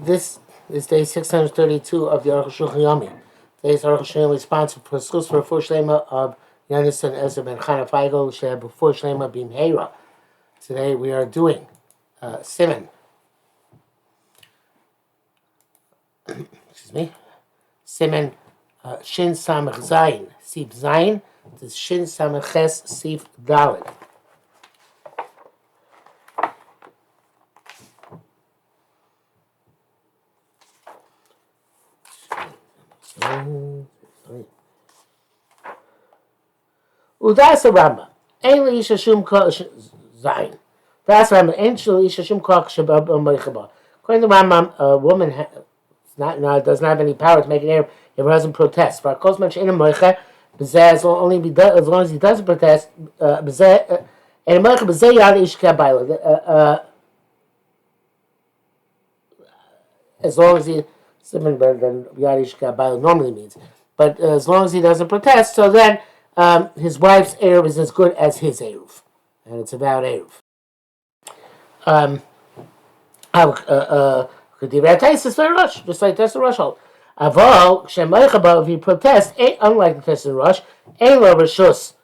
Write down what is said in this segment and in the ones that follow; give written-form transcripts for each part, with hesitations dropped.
This is day 632 of the Arukh HaShulchan. Today's Arukh HaShulchan is sponsored for schools for Full Shlema of Yonis and Ezra ben Chana Feigel, Sheb Full Shlema Bim Heira. Today we are doing Siman. Siman Shin Samach Zayin, Sif Zayin, this Shin Samach Ches Sif Daled. Udas Ramba. Ein Isha Shum Koch Zayin. Das Ramba. Ein Isha Shum Koch Shabab Meichaba. According to Rambam, a woman does not have any power to make an heir if her husband protests. For Kosman Shein Meicha, as long as he doesn't protest, and Meicha Bezeh Yad Ish Kabayla. As long as he than Yadish Kabayla normally means. But as long as he doesn't protest, so then his wife's Eruv is as good as his Eruv. And it's about Eruv. Just like Tessa Rush hold. Aval, Shemaichaba, if he protests, unlike the Tessa Rush, Ela Rishus,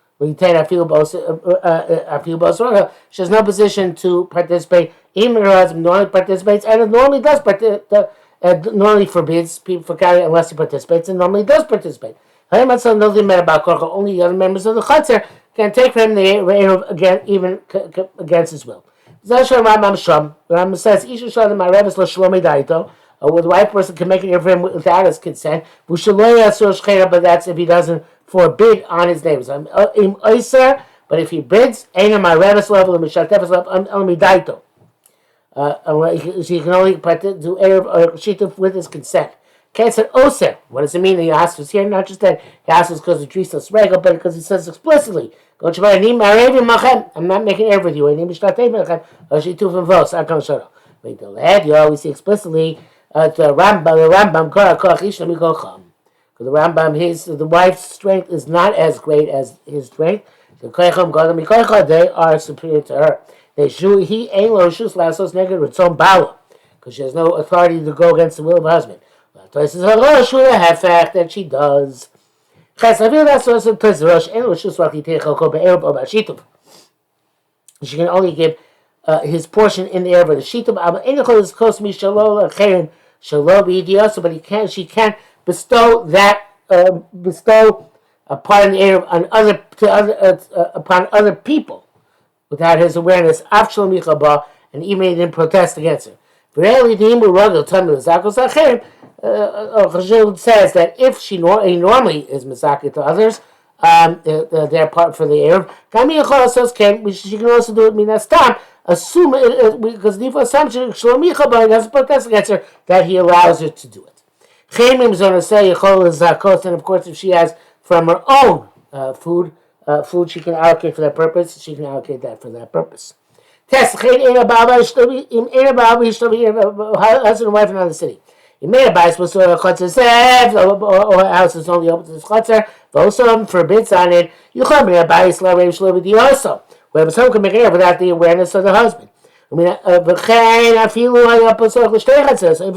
she has no position to participate, even her husband normally participates, and it normally does participate. Normally forbids people from carrying unless he participates, and normally does participate. Only the other members of the Chatzar can take from him the Eruv again, even against his will. Rambam says, where the white person can make an Eruv for him without his consent, but that's if he doesn't forbid on his neighbors. But if he bids, she can only do Eruv or Shituf with his consent. Can't say Oser. What does it mean that Yas was here? Not just that Yas was because of Dristos Regal, but because he says explicitly, I'm not making Eruv with you. You always see explicitly the Rambam, because the Rambam, the wife's strength is not as great as his strength. They are superior to her. He ain't lo shus lasos neged ritzon bala, because she has no authority to go against the will of her husband. This is a rosh with a fact that she does. She can only give his portion in the air of the shitub. But she can't bestow that a part in the air on upon other people without his awareness, and even he didn't protest against her. Chashul says that if he normally is Misaki to others, their part for the Eruv, she can also do it Minastam, assume because the assumption doesn't protest against her, that he allows her to do it. And of course, if she has from her own food she can allocate for that purpose, she can allocate that for that purpose. Husband and wife in another city. You made a bias was or house is only open to this chutzner. Also forbids on it. You can't make a bias also. Where someone can make it without the awareness of the husband. I mean, if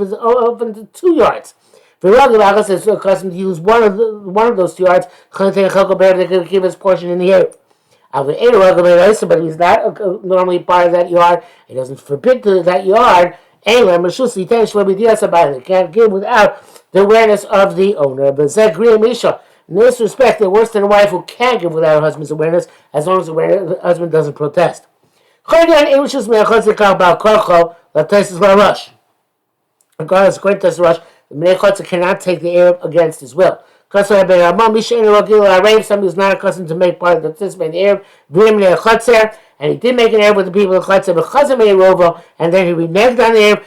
it's open to 2 yards. If the is accustomed to use one of those 2 yards, they can give his portion in the air. But he's not normally part of that yard. He doesn't forbid that yard. They can't give without the awareness of the owner. In this respect, they're worse than a wife who can't give without her husband's awareness, as long as the husband doesn't protest. Regardless, according to the rush, the Menei Chotzer cannot take the Eruv against his will. Somebody who's not accustomed to make part of the participant in the Eruv, and he did make an Eruv with the people of the Chotzer, and then he reneged on the Eruv.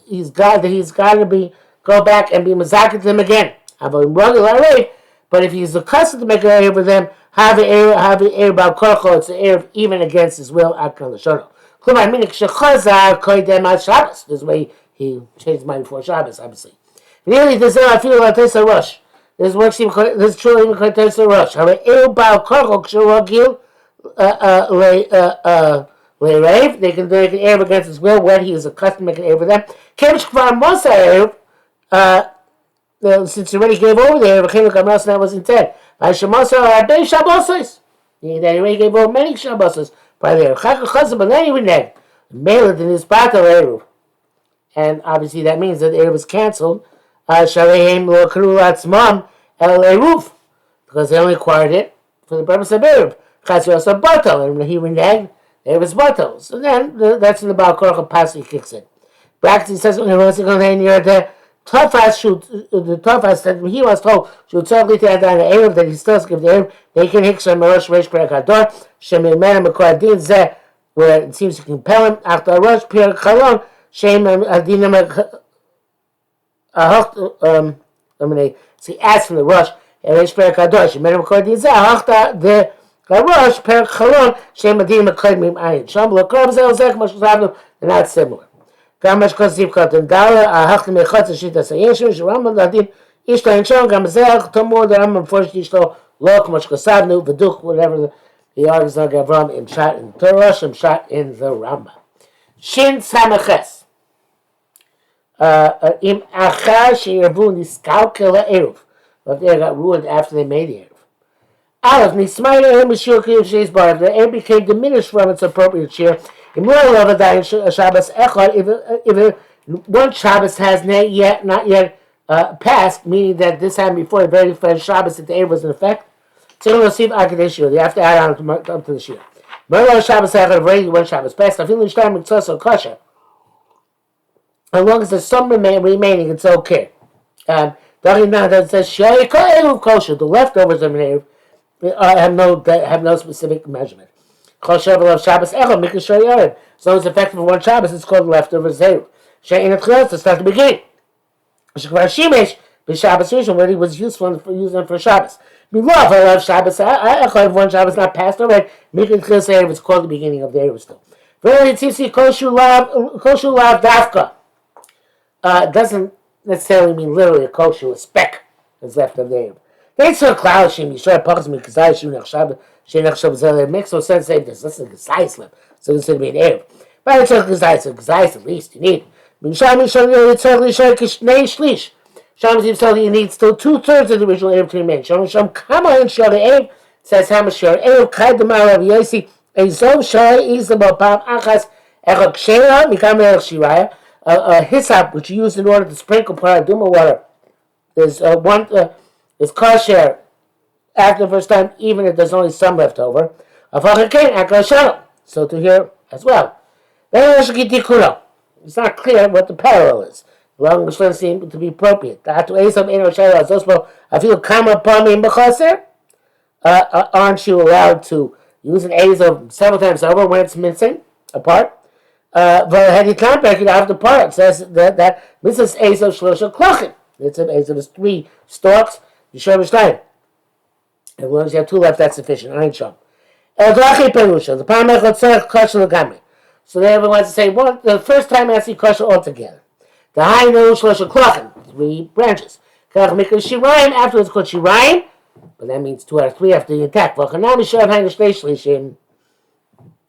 He's got to go back and be Mazaket to them again. But if he's accustomed to make an Eruv with them, have an Eruv about Korcho, it's an Eruv even against his will. This way he changed his mind before Shabbos, obviously. Really, this I feel like this a rush. This works even. This truly even could a rush. Le'erev, they can make an Erev against his will when he is accustomed to make an Erev with them. Kevish Kvar Mosa Erev, since he already gave over the Erev, that was intent. Vayshemasa Arbei Shabbosos. He already gave over many Shabbosos by the Erev. Chaka Chazim, but then he reneged. Mailed in his battle Erev. And obviously that means that the Erev was cancelled. Shaleim Lo Karu Latzmam El Eruv. Because they only acquired it for the purpose of Erev. Chazir also Batal, and he reneged. It was Batal. So then that's when the Baal Korach Pasuk kicks in. Braxton says when he was going to near the Tofas said he was told should certainly take down the Erev that he still give the Erev. They can hit some Rosh Reish Perek Hador Shemimena Mekoradin Zeh where it seems to compel him after a Rosh Perek Chalon Shem Adinam so he asked from the Rosh Reish Perek Hador Shemimena Mekoradin Zeh after the Rosh Perek Chalon Shem Adinam Mekoradin Ayin Sham Lokorab Zeh Ozek Mashuzavnu they're not similar. גם מה שכתוב קודם, ההכתם מחוץ לשיטה הישו, שרמב"ם לדין, איש לא ינשום, גם זה תמוד, הרמב"ם מפורש איש לא, לא כמו שכתבנו, ודוך, whatever the arguments of Avram in shot in the Torah, some shot in the Rambam. Shin Samaches. Im achar she'irvu niskalkel ha'eruv. But they got ruined after they made the eruv. Aleph, nismayr eruv mishur kiyuv sheis bar, the eruv became diminished from its appropriate share. If one Shabbos has not yet passed, meaning that this happened before the very first Shabbos that the Erev was in effect, so you have to add on to the Shir. Shabbos already one Shabbos passed. As long as there's some remaining, it's okay. That says the leftovers of an Erev have no specific measurement. As long as it's effective for one Shabbos, it's called leftovers Zeru. To start the beginning. When he was useful for using for Shabbos. We love Shabbos. If one Shabbos not passed already, it's called the beginning of the Erev still. Koshu lav dafka. Doesn't necessarily mean literally a koshu, a speck is left of the Erev. They saw cloud shim. You saw parts of me because I shoot Shabbos. It makes no sense saying this. This is a gazais left. So this would be an Erev. But it's a gazais at least you need. Shami seems to he needs still 2/3 of the original Erev to remain. Sham Kama and Shari Erev says Hamashar Erev Kai Demar Rav Yosi Ezov Shari Isabel Pam Achas Echok Shera Mikam Erech Shiraya a hyssop which you use in order to sprinkle paraduma water is kosher after the first time, even if there's only some left over. So to here as well. It's not clear what the parallel is. Long as it seems to be appropriate. Aren't you allowed to use an Azov several times over when it's missing apart? But had you can't break it out the part, it says that Mrs. Azov Shlosha Klochim. It's an Azov is 3 stalks. You show me time. As long as you have 2 left, that's sufficient. I ain't sure. So they ever wants to say, well, the first time I see kosher altogether. The high nose shlosha klachim, 3 branches. Shirayim, afterwards called Shirayim, but that means 2 out of 3 after the attack.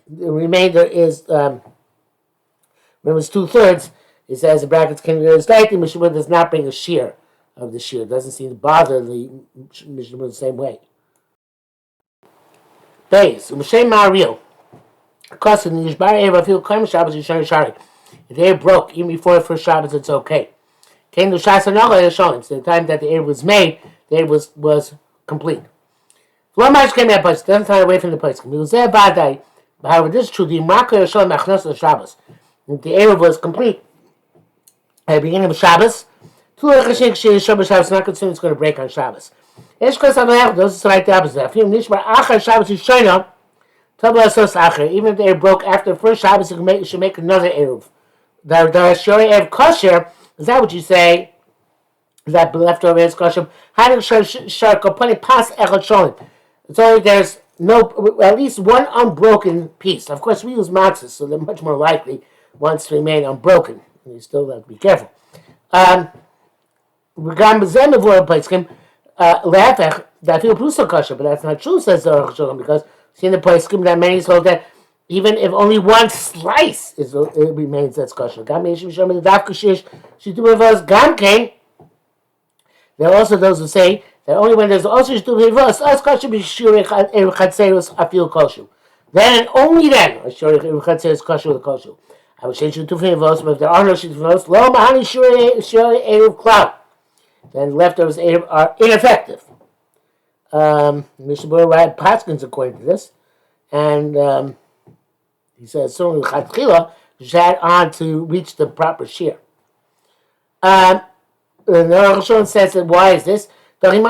The remainder is, when it was 2/3, it says the brackets can go slightly. Mishnah does not bring a shear of the shear. It doesn't seem to bother the Mishnah the same way. Days, U'M'Shem Ma'ariel. Because in the Yishbar Erev, I feel Kaim Shabbos Yishari Shari. If they broke, even before the first Shabbos, it's okay. Came to Shas Anocha Yisholim. So the time that the Erev was made, the Erev was complete. Lo Mash came out, but it doesn't tie away from the place. However, this is true. The Yimaka Yisholim Achnos of Shabbos. The Erev was complete at the beginning of Shabbos. Two Lechashik Shabbos Shabbos not considered it's going to break on Shabbos. Those are like the opposite. Even if the Erev broke after the first Shabbos, you should make another Erev. The Shori Erev kosher, is that what you say? Is that leftover is kosher? It's only there's no, at least one unbroken piece. Of course, we use matzahs, so they're much more likely once to remain unbroken. You still have to be careful. That feel plus kosher, but that's not true, says the Arukh HaShulchan, because see in the place that many hold that even if only one slice it remains that's kosher. There are also those who say that only when there's also us kosher afil kosher. Then and only then a shuri is kosher with kosher. I would say shutufim vos, but if there are no shutufim vos, lo mahani shuri eruv cloud. Then leftovers are ineffective. Mishabur Rad Paskins according to this, and he says certainly Chatchila had on to reach the proper shear. The Arukh HaShulchan says that why is this? But it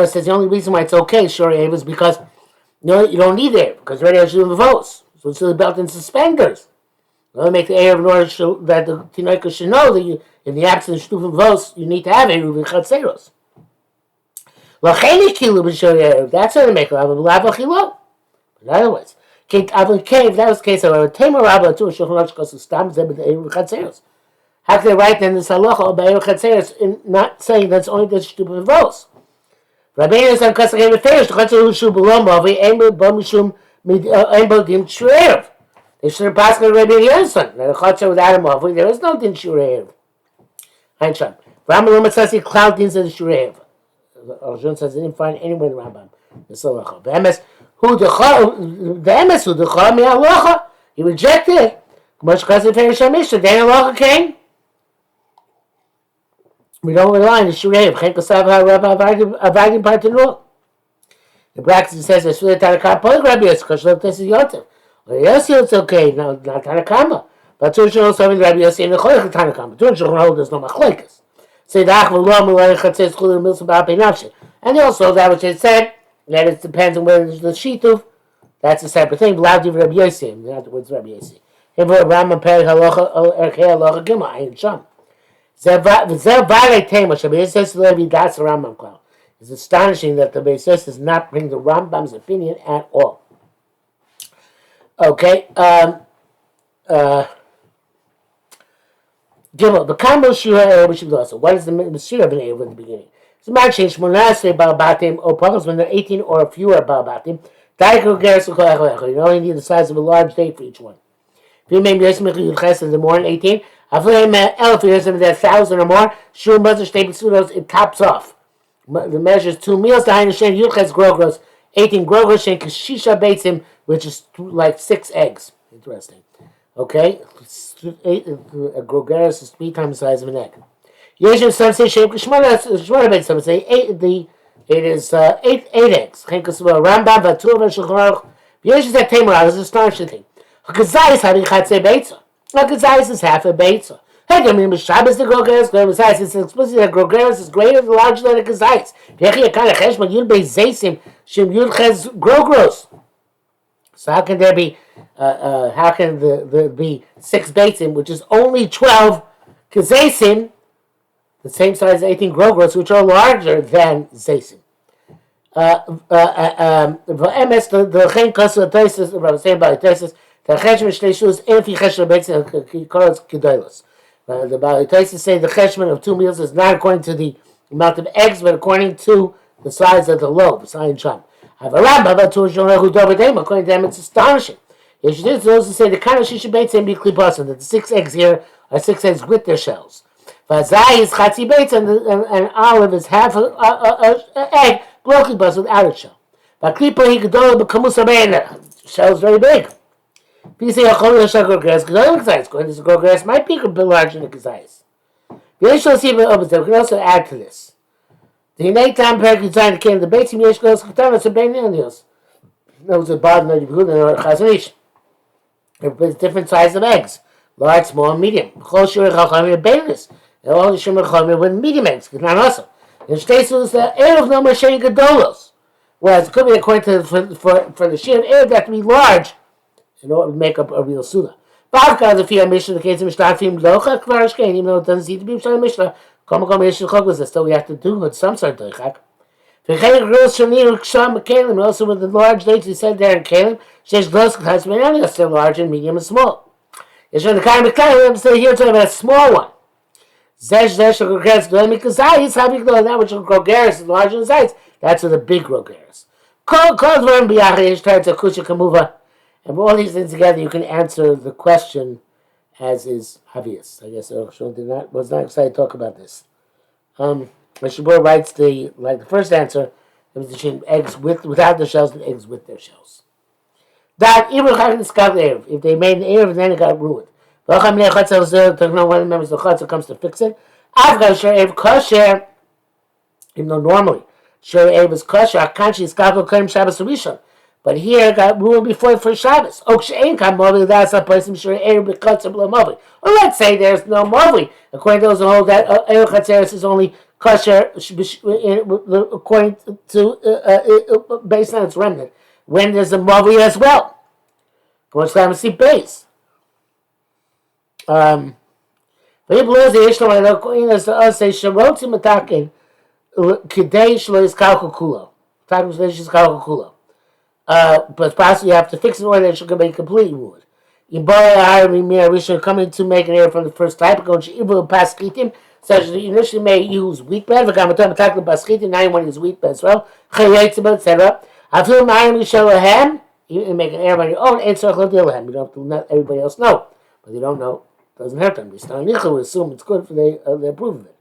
says the only reason why it's okay, Shuri Ev, is because you don't need it because already has the votes. So it's the belt and suspenders. You make the air in order that the Tinoika should know that you, in the absence of Shtufim Vos, you need to have Eruv and Chatzeros. That's how to make it. In other words, if that was the case, however, how can they write then this halacha about Eruv Chatzeros in not saying that's only the Shtufim Vos? Rabbeinu said, because they finished, the Chatzeros Shu Belomo, Emo Bomishum Dim Shrev. They should have passed the Rabbi Yonson. That a chotzer without a mavui, there is no din shurev. Einstein. Rambam says he cloud dins of the shurev. Arjun says he didn't find anywhere in Rambam. The Solacha. The emes who the chol mi halacha. He rejected it. Much because of Perish HaMishnah. Then halacha came. We don't rely on the shurev. Chen kosav ha-rabba avagim partenul. The brackets it says, "Esule Tanakah poig Rabbi Yosef, kosher this is yotev." Well, yes, it's okay. Now, not Tanakama. But Turn Shulchan Rabbi Rabbi Yossi and the Choyach Tanakama. Turn Shulchan there's no machlekes. Say the Achva Lo Malay Chatzes Chulin Milsa Ba'apei Nafshi. And also that which it said that it depends on whether there's the shituv. That's a separate thing. Loud Div Rabbi Yossi. In other words, Rabbi Yossi. Hivur Rambam Perek Halacha Erkei Halacha Gimel Ayin Sham. Zev Vale Tema Shabbi Yossi Levi Das Rambam Klau. It's astonishing that the Beis Yossi does not bring the Rambam's opinion at all. Okay. Gimel, the Kambal Shura Erev should also. What is the Shura of an Erev at the beginning? It's a match change. Monasre Balbatim or Pagos when there are 18 or fewer Balbatim. Daiko Geras you only need the size of a large date for each one. If you name Yosmich Yudches in the more than 18, Aflame Elf years if there's 1,000 or more, Shur Mother State Psudos, it tops off. The measure is 2 meals. The Hainashen Yudches Grogros, 18 Grogros, and Kashisha Beitzim, which is like 6 eggs. Interesting. Okay? A grogeris is 3 times the size of an egg. Yeshem, some say shape Shmona Beit, some say 8 eggs. Rambam, Vatur, Shulchan Aruch. Yeshem said Tamar, this is an astonishing thing. Hakazais having Chatzei Beitza. Hakazais is half a Beitza. Hey, I mean, Shabbos the grogeris, Gomazais, it's explicit that grogeris is greater than larger than a Kazais. Yechi Akana Cheshma, Yud Bei Zaysim, Shem Yud Ches Grogros. So how can there be? How can there be 6 Beitzim, which is only 12 Kazaysim, the same size as 18 Grogros, which are larger than Zaysim? MS the Chen Kosu Tesis, I was saying about Tesis, the Cheshman Shtei is Infi Cheshman Beitzim Kikoros Kedolos. The Bali Tesis say the Cheshman of 2 meals is not according to the amount of eggs, but according to the size of the loaf. Sign Sham. According to them, it's astonishing. Those who say the kind of shisha beitz and be klipasim, that the 6 eggs here are 6 eggs with their shells. Vazai is chatzi beitz and olive is half an egg, blow klipas without a shell. Vaklipa he gedolah b'kamus abeina. Shell is very big. If you say a chol yashar grogeres, gedolah kazayis, going to the grogeres might be a bit larger than the kazayis. The Yeshua Siva opens there. We can also add to this. The innate time period designed came the Beitzim Yeshkos Katanas and Beinios. Those are Bad and Yehuda and Chazanish. There's different sizes of eggs, large, small, and medium. Chol Shur Chachamim and Beinis. And all the Shur Chachamim with medium eggs, not also. And Shtesu is the Erev no Mashen Gedolos. Whereas it could be according to for the Shir of Erev that to be large in order to make up a real Suda. Bavka the Fiyah Mishnah, the case of Mishnah Fim Locha Kvarashkein, even though it doesn't seem to be Mishnah. Still we have to do with some sort of doichak. And also with the large dates we said there in Kalim, still large and medium and small. The kind of say here talking about a small one. Zesh zesh grogeres gdolim mikazayis havik lo. That which grogeres is larger in size. That's what the big grogeres. Kol dvarim biyachid yishtar to kusha kamuva. And with all these things together, you can answer the question as is obvious. I guess Arukh HaShulchan was not excited to talk about this. Shibur writes the first answer, it was between eggs without their shells and eggs with their shells. That if they made an erev, then it got ruined. One of the members of the chutzah comes to fix it. I've sure erev kosher, even though normally sure erev is kosher. Akanshi is kavod kaim Shabbos Rishon. But here it got ruined before the first Shabbos. That's a person sure erev b'chutzah b'lo movi. Or let's say there's no movi. According to those who hold that erev chatzeres is only kosher according to based on its remnant. When there's a movi as well. Go to see base. But if there's the issue, as to us say, Sharoti Matakin, Kidei Shlo is Kalkukulo. Takum Shlo is Kalkukulo. But possibly you have to fix it in order that it should be completely ruined. We should come in to make an error from the first type. Go to Ibu Paskitim, such that you initially may use wheat bread. Now you want to use wheat bread as well. Etc. I feel my enemy show a ham. You make an error on your own. And so you don't have to let everybody else know. But they don't know. It doesn't hurt them. They still assume it's good for they approve of it.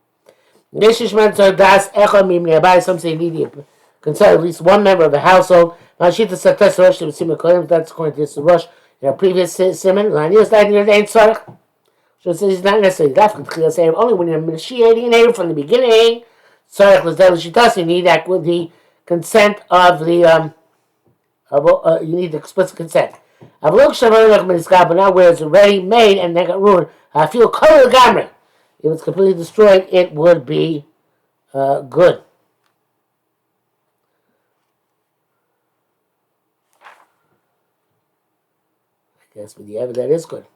Some say you need to consult at least one member of the household. That's according to this rush. In our previous simon, so it says it's not necessarily only when you're initiating an error from the beginning. You need that with the consent of the you need the explicit consent. But now where it's already made and then got ruined, I feel color gamri. If it's completely destroyed, it would be good. I guess with the evidence that is good.